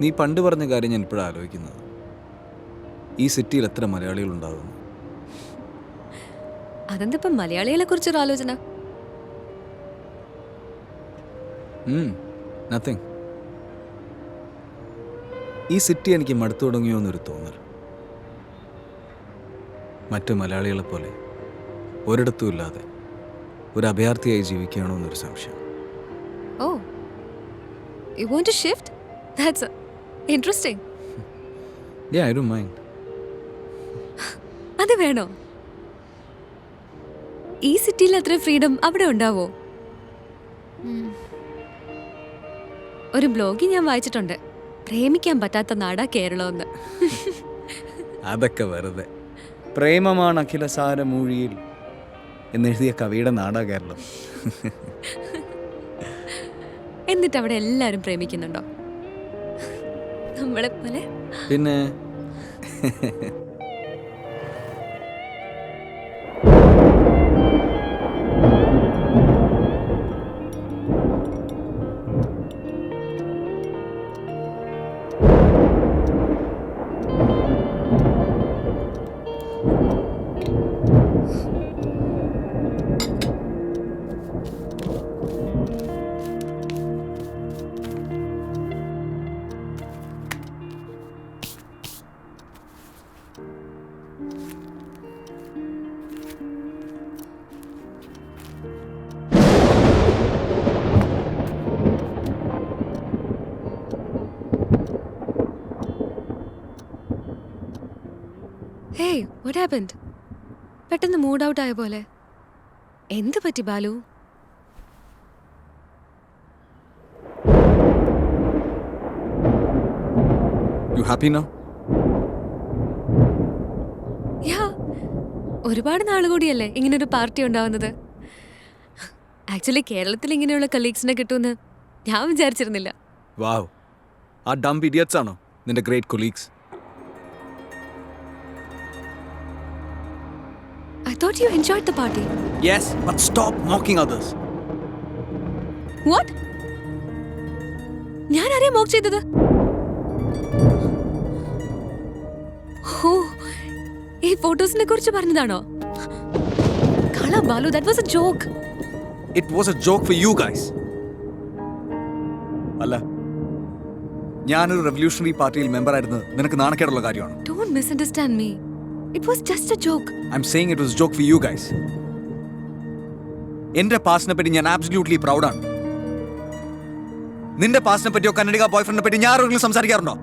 നീ പണ്ട് പറഞ്ഞ കാര്യം ഞാൻ ഇപ്പോഴാണ് ആലോചിക്കുന്നത്. ഈ സിറ്റിയിൽ എത്ര മലയാളികളുണ്ടാകുന്നു? അതെന്തിപ്പം മലയാളികളെ കുറിച്ചൊരു ആലോചന? നത്തിങ്. ഈ സിറ്റി എനിക്ക് മടുത്തു തുടങ്ങിയോ എന്നൊരു തോന്നൽ. മറ്റ് മലയാളികളെ പോലെ ഒരിടത്തും ഇല്ലാതെ ഒരു അഭയാർത്ഥിയായി ജീവിക്കുകയാണോ എന്നൊരു സംശയം. Oh, you want to shift? That's interesting. Yeah, I don't mind. അത് വേണോ? ഈ സിറ്റിയിൽ അത്ര ഫ്രീഡം അവിടെ ഉണ്ടാവോ? ഒരു ബ്ലോഗിൽ ഞാൻ വായിച്ചിട്ടുണ്ട്, പ്രേമിക്കാൻ പറ്റാത്ത നാടാ കേരളമെന്ന്. അതൊക്കെ വെറുതെ. പ്രേമമാണ് അഖിലസാര മൂഴിയിൽ എന്നെഴുതിയ കവിയുടെ നാടാ കേരളം. എന്നിട്ട് അവിടെ എല്ലാരും പ്രേമിക്കുന്നുണ്ടോ നമ്മളെ പോലെ? പിന്നെ ഹേയ്, what happened? പെട്ടെന്ന് മൂഡ് ഔട്ട് ആയ പോലെ. എന്ത് പറ്റി ബാലു? you happy now? യാ, ഒരുപാട് നാൾ കൂടിയല്ലേ ഇങ്ങനൊരു പാർട്ടി ഉണ്ടാവുന്നത്. ആക്ച്വലി കേരളത്തിൽ ഇങ്ങനെയുള്ള കലീഗ്സിനെ കിട്ടുമെന്ന് ഞാൻ വിചാരിച്ചിരുന്നില്ല. വാവ്, ആ ഡംബ് ഇഡിയറ്റ്സ് ആണോ നിന്റെ great colleagues? I thought you enjoyed the party. Yes, but stop mocking others. What? ഞാൻ ആരെയാ മോക്ക് ചെയ്തത്? ഓ, ഈ ഫോട്ടോസിനെ കുറിച്ച് പറഞ്ഞതാണോ? കള Balu, that was a joke. It was a joke for you guys. അല്ല, ഞാനൊരു റെവല്യൂഷണറി പാർട്ടിയിൽ മെമ്പർ ആയിരുന്നത് നിനക്ക് നാണക്കേടുള്ള കാര്യമാണ്. Don't misunderstand me. It was just a joke. I'm saying it was a joke for you guys. എന്റെ പാസ്റ്റിനെ പറ്റി ഞാൻ ആബ്സല്യൂട്ട്ലി പ്രൗഡാണ്. നിന്റെ പാസ്റ്റിനെ പറ്റിയോ കന്നഡിക ബോയ്ഫ്രണ്ടിനെ പറ്റി ഞാൻ ആരെങ്കിലും സംസാരിക്കാറുണ്ടോ?